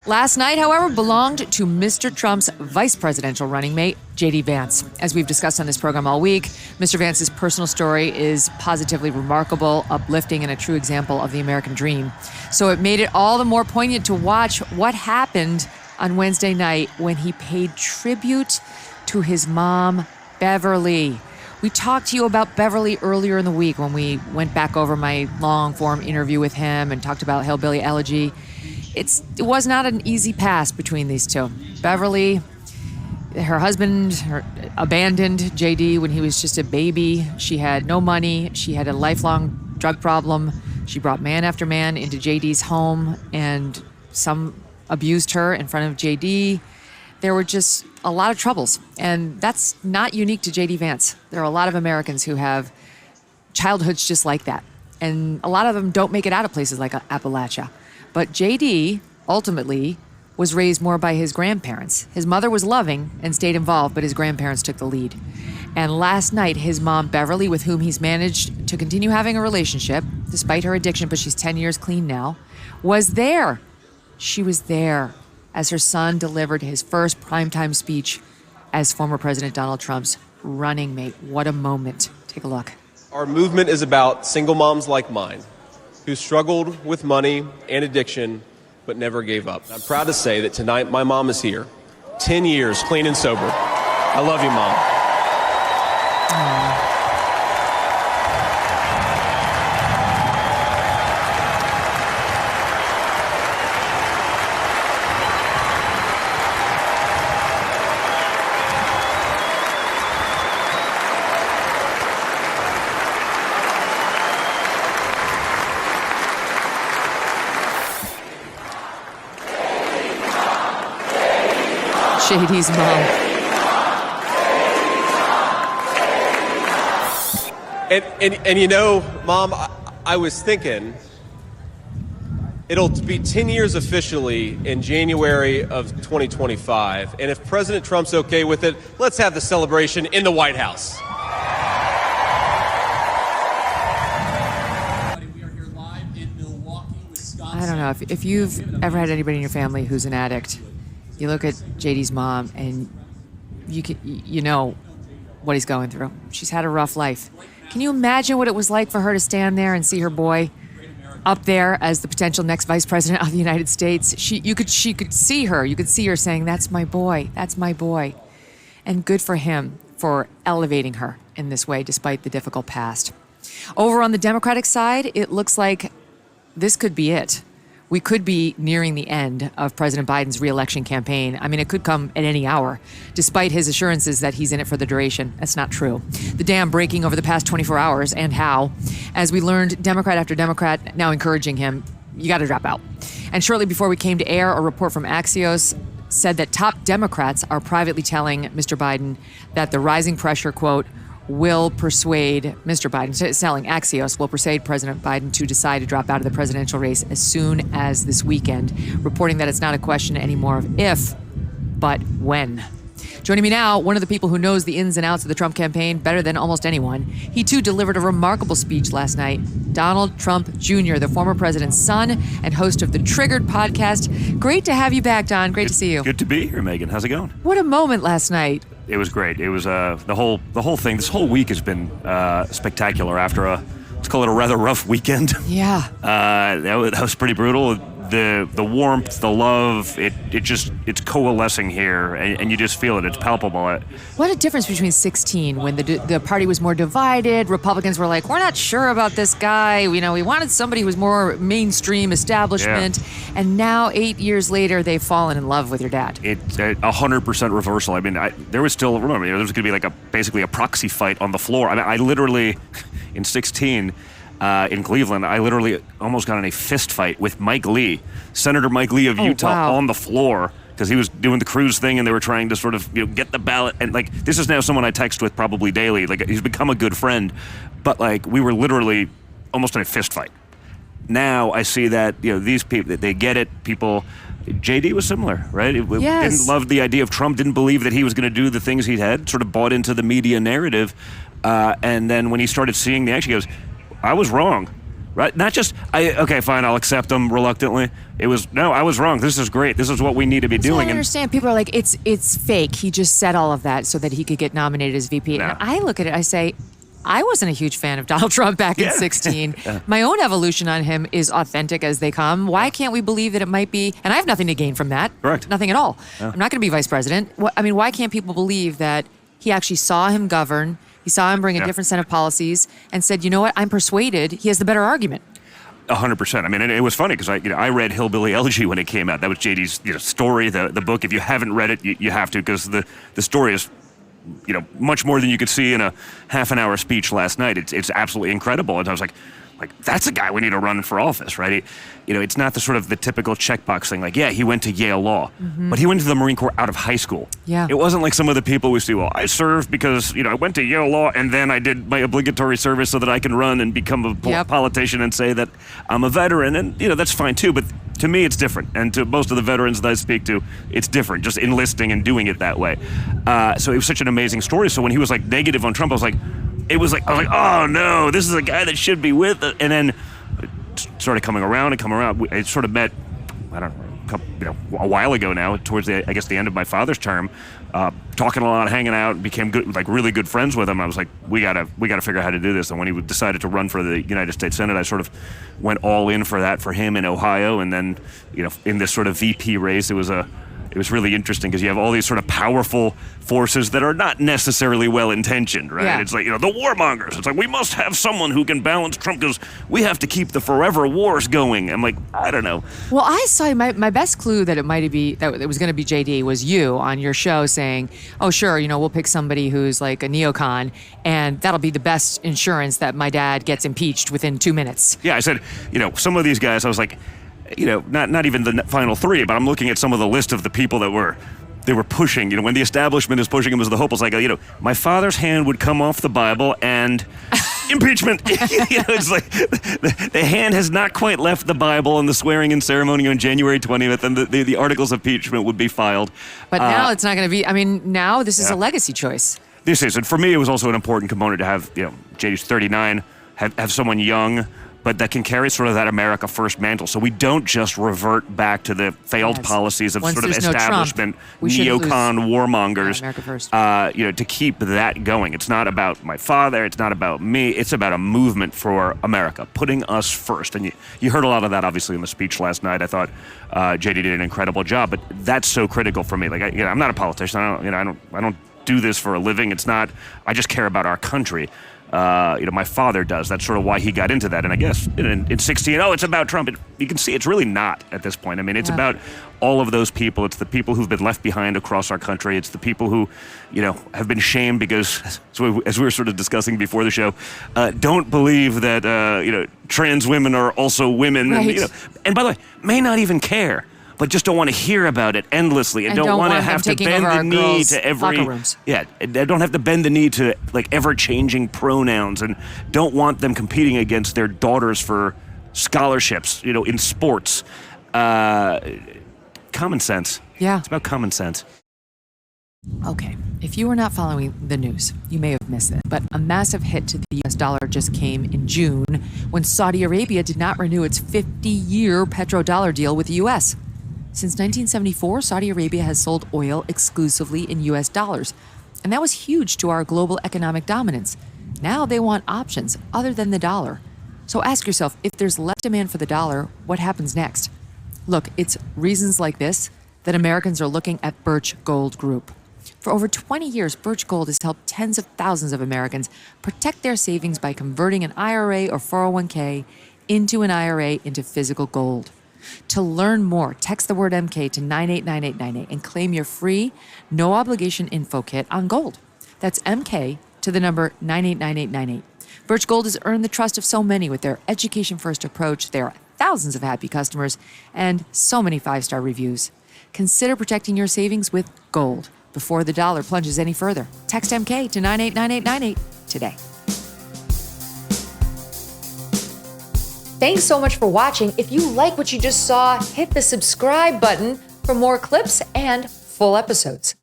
Last night, however, belonged to Mr. Trump's vice presidential running mate, J.D. Vance. As we've discussed on this program all week, Mr. Vance's personal story is positively remarkable, uplifting, and a true example of the American dream. So it made it all the more poignant to watch what happened on Wednesday night when he paid tribute to his mom, Beverly. We talked to you about Beverly earlier in the week when we went back over my long-form interview with him and talked about Hillbilly Elegy. It was not an easy pass between these two. Beverly, her husband abandoned JD when he was just a baby. She had no money. She had a lifelong drug problem. She brought man after man into JD's home, and some abused her in front of JD. There were just a lot of troubles, and that's not unique to JD Vance. There are a lot of Americans who have childhoods just like that, and a lot of them don't make it out of places like Appalachia. But JD, ultimately, was raised more by his grandparents. His mother was loving and stayed involved, but his grandparents took the lead. And last night, his mom, Beverly, with whom he's managed to continue having a relationship, despite her addiction, but she's 10 years clean now, was there. She was there as her son delivered his first primetime speech as former President Donald Trump's running mate. What a moment. Take a look. Our movement is about single moms like mine, who struggled with money and addiction, but never gave up. I'm proud to say that tonight my mom is here, 10 years clean and sober. I love you, Mom. Aww. JD's mom. And you know, Mom, I was thinking, it'll be 10 years officially in January of 2025. And if President Trump's okay with it, let's have the celebration in the White House. I don't know, if you've ever had anybody in your family who's an addict, you look at JD's mom and you know what he's going through. She's had a rough life. Can you imagine what it was like for her to stand there and see her boy up there as the potential next vice president of the United States? She could see her. You could see her saying, "That's my boy. That's my boy." And good for him for elevating her in this way, despite the difficult past. Over on the Democratic side, it looks like this could be it. We could be nearing the end of President Biden's re-election campaign. I mean, it could come at any hour, despite his assurances that he's in it for the duration. That's not true. The dam breaking over the past 24 hours, and how, as we learned, Democrat after Democrat now encouraging him, you got to drop out. And shortly before we came to air, a report from Axios said that top Democrats are privately telling Mr. Biden that the rising pressure, quote, will persuade Mr. Biden, selling Axios, will persuade President Biden to decide to drop out of the presidential race as soon as this weekend, reporting that it's not a question anymore of if, but when. Joining me now, one of the people who knows the ins and outs of the Trump campaign better than almost anyone. He, too, delivered a remarkable speech last night. Donald Trump Jr., the former president's son and host of the Triggered podcast. Great to have you back, Don. Great to see you. Good to be here, Megyn. How's it going? What a moment last night. It was great. It was the whole thing. This whole week has been spectacular after let's call it a rather rough weekend. Yeah. That was pretty brutal. The warmth, the love, it's coalescing here, and you just feel it. It's palpable. What a difference between 2016, when the party was more divided. Republicans were like, we're not sure about this guy. We wanted somebody who was more mainstream establishment. Yeah. And now, 8 years later, they've fallen in love with your dad. It's 100% reversal. I mean, there was still, remember, there was going to be basically a proxy fight on the floor. I mean, I literally, in 2016, in Cleveland, I literally almost got in a fist fight with Mike Lee, Senator Mike Lee of Utah, on the floor, because he was doing the cruise thing and they were trying to sort of get the ballot. And this is now someone I text with probably daily. He's become a good friend, but we were literally almost in a fist fight. Now I see that these people, they get it. People, JD was similar, right? Yes. Didn't love the idea of Trump. Didn't believe that he was going to do the things he had. Sort of bought into the media narrative, and then when he started seeing the action, he goes, I was wrong, right? Not just, okay, fine, I'll accept them reluctantly. It was, no, I was wrong. This is great. This is what we need to be That's what doing. I understand. People are like, it's fake. He just said all of that so that he could get nominated as VP. No. And I look at it, I say, I wasn't a huge fan of Donald Trump back in 2016. My own evolution on him is authentic as they come. Why can't we believe that it might be, and I have nothing to gain from that. Correct. Nothing at all. Yeah. I'm not going to be vice president. I mean, why can't people believe that he actually saw him govern, he saw him bring a different set of policies, and said, you know what, I'm persuaded he has the better argument. 100%. I mean, and it was funny because I read Hillbilly Elegy when it came out. That was JD's story, the book. If you haven't read it, you have to, because the story is much more than you could see in a half an hour speech last night. It's absolutely incredible. And I was like, that's a guy we need to run for office, right? It's not the typical checkbox thing. Like, yeah, he went to Yale Law, but he went to the Marine Corps out of high school. Yeah. It wasn't like some of the people we see, well, I served because, I went to Yale Law and then I did my obligatory service so that I can run and become a politician and say that I'm a veteran. And, that's fine too. But to me, it's different. And to most of the veterans that I speak to, it's different, just enlisting and doing it that way. So it was such an amazing story. So when he was negative on Trump, I was like, oh no, this is a guy that should be with it. And then it started coming around. I sort of met, I don't know, a while ago now, towards the end of my father's term, talking a lot, hanging out, became good, really good friends with him. I was like, we gotta figure out how to do this. And when he decided to run for the United States Senate, I sort of went all in for that for him in Ohio. And then, in this sort of VP race, it was really interesting because you have all these sort of powerful forces that are not necessarily well-intentioned, right? Yeah. It's like, the warmongers. It's like, we must have someone who can balance Trump because we have to keep the forever wars going. I'm like, I don't know. Well, I saw my best clue that it was going to be JD was you on your show saying, oh, sure, we'll pick somebody who's like a neocon and that'll be the best insurance that my dad gets impeached within 2 minutes. Yeah, I said, some of these guys, I was like, not even the final three, but I'm looking at some of the list of the people that they were pushing, when the establishment is pushing him as the hopeless, my father's hand would come off the Bible and impeachment. It's like the hand has not quite left the Bible, and the swearing-in ceremony on January 20th, and the articles of impeachment would be filed. But now it's not going to be, now this is a legacy choice. This is, and for me, it was also an important component to have, JD's 39, have someone young, but that can carry sort of that America First mantle. So we don't just revert back to the failed policies of Once sort of there's no establishment, Trump, neocon warmongers, America First. To keep that going. It's not about my father. It's not about me. It's about a movement for America, putting us first. And you heard a lot of that, obviously, in the speech last night. I thought JD did an incredible job, but that's so critical for me. I'm not a politician. I don't do this for a living. It's not. I just care about our country. My father does. That's sort of why he got into that. And I guess in 16, it's about Trump. You can see it's really not at this point. It's about all of those people. It's the people who've been left behind across our country. It's the people who, have been shamed because, as we were sort of discussing before the show, don't believe that, trans women are also women. Right. And by the way, may not even care, but just don't want to hear about it endlessly and don't want to have to bend the knee to every don't have to bend the knee to ever-changing pronouns, and don't want them competing against their daughters for scholarships, in sports. Common sense. Yeah. It's about common sense. Okay, if you were not following the news, you may have missed it, but a massive hit to the US dollar just came in June when Saudi Arabia did not renew its 50-year petrodollar deal with the US. Since 1974, Saudi Arabia has sold oil exclusively in US dollars, and that was huge to our global economic dominance. Now they want options other than the dollar. So ask yourself, if there's less demand for the dollar, what happens next? Look, it's reasons like this that Americans are looking at Birch Gold Group. For over 20 years, Birch Gold has helped tens of thousands of Americans protect their savings by converting an IRA or 401k into an IRA into physical gold. To learn more, text the word MK to 989898 and claim your free, no-obligation info kit on gold. That's MK to the number 989898. Birch Gold has earned the trust of so many with their education-first approach. There are thousands of happy customers and so many 5-star reviews. Consider protecting your savings with gold before the dollar plunges any further. Text MK to 989898 today. Thanks so much for watching. If you like what you just saw, hit the subscribe button for more clips and full episodes.